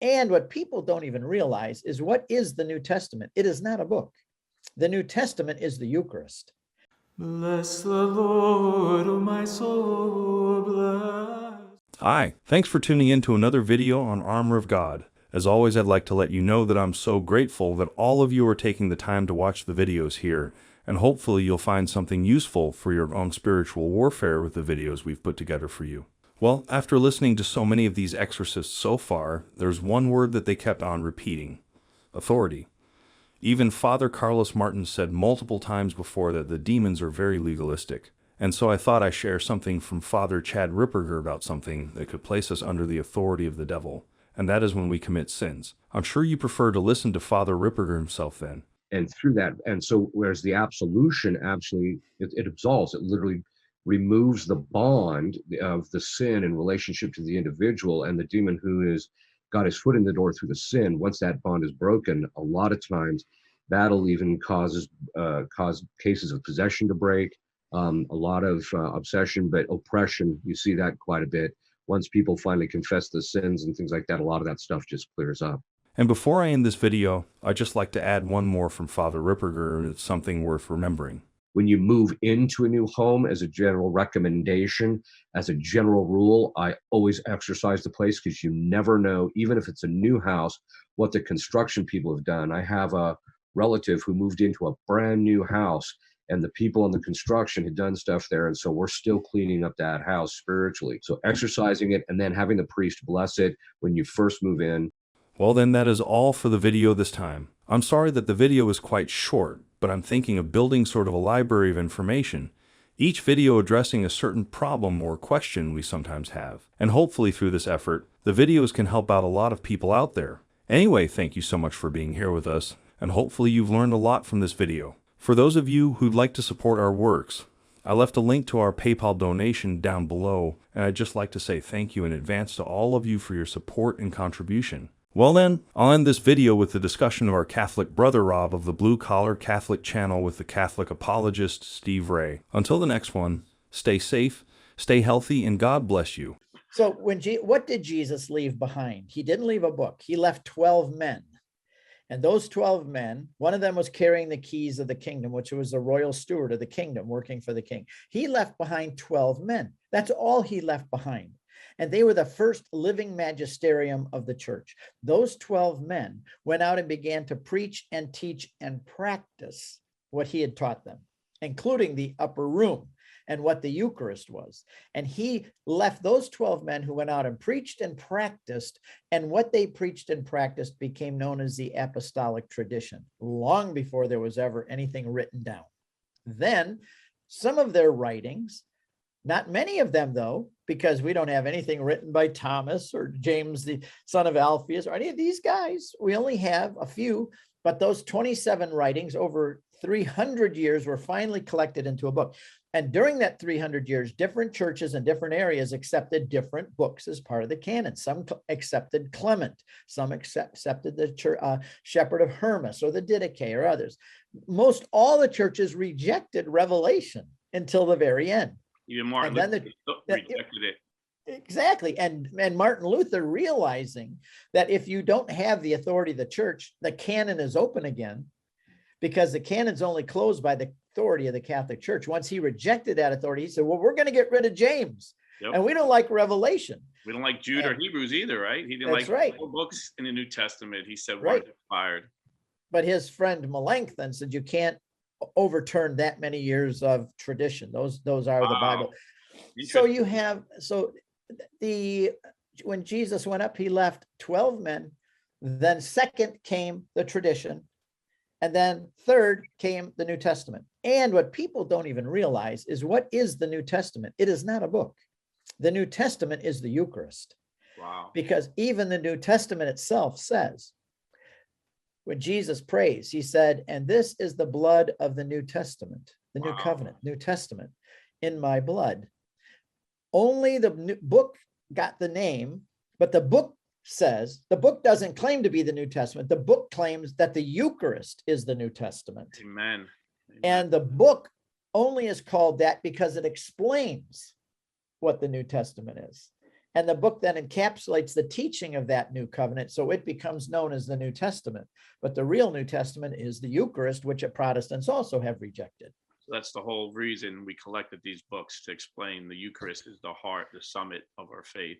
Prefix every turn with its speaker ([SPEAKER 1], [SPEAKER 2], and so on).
[SPEAKER 1] And what people don't even realize is, what is the New Testament? It is not a book. The New Testament is the Eucharist.
[SPEAKER 2] Bless the Lord, O my soul, bless.
[SPEAKER 3] Hi, thanks for tuning in to another video on Armor of God. As always, I'd like to let you know that I'm so grateful that all of you are taking the time to watch the videos here, and hopefully you'll find something useful for your own spiritual warfare with the videos we've put together for you. Well, after listening to so many of these exorcists so far, there's one word that they kept on repeating: authority. Even Father Carlos Martin said multiple times before that the demons are very legalistic. And so I thought I'd share something from Father Chad Ripperger about something that could place us under the authority of the devil, and that is when we commit sins. I'm sure you prefer to listen to Father Ripperger himself then.
[SPEAKER 4] And through that, and so whereas the absolution actually, it absolves, it literally removes the bond of the sin in relationship to the individual and the demon who has got his foot in the door through the sin. Once that bond is broken, a lot of times that'll even cause cases of possession to break, a lot of obsession, but oppression, you see that quite a bit. Once people finally confess the sins and things like that, a lot of that stuff just clears up.
[SPEAKER 3] And before I end this video, I'd just like to add one more from Father Ripperger. It's something worth remembering.
[SPEAKER 4] When you move into a new home, as a general recommendation, as a general rule, I always exercise the place, because you never know, even if it's a new house, what the construction people have done. I have a relative who moved into a brand new house, and the people in the construction had done stuff there. And so we're still cleaning up that house spiritually. So exercising it and then having the priest bless it when you first move in.
[SPEAKER 3] Well, then that is all for the video this time. I'm sorry that the video is quite short, but I'm thinking of building sort of a library of information, each video addressing a certain problem or question we sometimes have. And hopefully through this effort, the videos can help out a lot of people out there. Anyway, thank you so much for being here with us, and hopefully you've learned a lot from this video. For those of you who'd like to support our works, I left a link to our PayPal donation down below, and I'd just like to say thank you in advance to all of you for your support and contribution. Well then, I'll end this video with the discussion of our Catholic brother Rob of the Blue Collar Catholic channel with the Catholic apologist Steve Ray. Until the next one, stay safe, stay healthy, and God bless you.
[SPEAKER 1] So what did Jesus leave behind? He didn't leave a book. He left 12 men. And those 12 men, one of them was carrying the keys of the kingdom, which was the royal steward of the kingdom working for the king. He left behind 12 men. That's all he left behind. And they were the first living magisterium of the church. Those 12 men went out and began to preach and teach and practice what he had taught them, including the upper room and what the Eucharist was. And he left those 12 men who went out and preached and practiced, and what they preached and practiced became known as the apostolic tradition, long before there was ever anything written down. Then some of their writings, not many of them though, because we don't have anything written by Thomas or James, the son of Alphaeus, or any of these guys. We only have a few, but those 27 writings over 300 years were finally collected into a book. And during that 300 years, different churches in different areas accepted different books as part of the canon. Some accepted Clement, some accepted the Shepherd of Hermas or the Didache or others. Most all the churches rejected Revelation until the very end.
[SPEAKER 5] Even Martin Luther rejected it.
[SPEAKER 1] Exactly. And Martin Luther, realizing that if you don't have the authority of the church, the canon is open again, because the canon's only closed by the authority of the Catholic Church. Once he rejected that authority, he said, well, we're going to get rid of James. Yep. And we don't like Revelation.
[SPEAKER 5] We don't like Jude or Hebrews either, right? He didn't like all books in the New Testament. He said, right, expired.
[SPEAKER 1] But his friend Melanchthon said, you can't overturn that many years of tradition. Those are the Bible. So you have, when Jesus went up, he left 12 men. Then second came the tradition. And then third came the New Testament. And what people don't even realize is, what is the New Testament? It is not a book. The New Testament is the Eucharist.
[SPEAKER 5] Wow.
[SPEAKER 1] Because even the New Testament itself says, when Jesus prays, he said, and this is the blood of the New Testament, the New Covenant, New Testament, in my blood. Only the book got the name, but the book says, the book doesn't claim to be the New Testament. The book claims that the Eucharist is the New Testament.
[SPEAKER 5] Amen.
[SPEAKER 1] And the book only is called that because it explains what the New Testament is. And the book then encapsulates the teaching of that new covenant, so it becomes known as the New Testament. But the real New Testament is the Eucharist, which Protestants also have rejected.
[SPEAKER 5] So that's the whole reason we collected these books, to explain the Eucharist is the heart, the summit of our faith.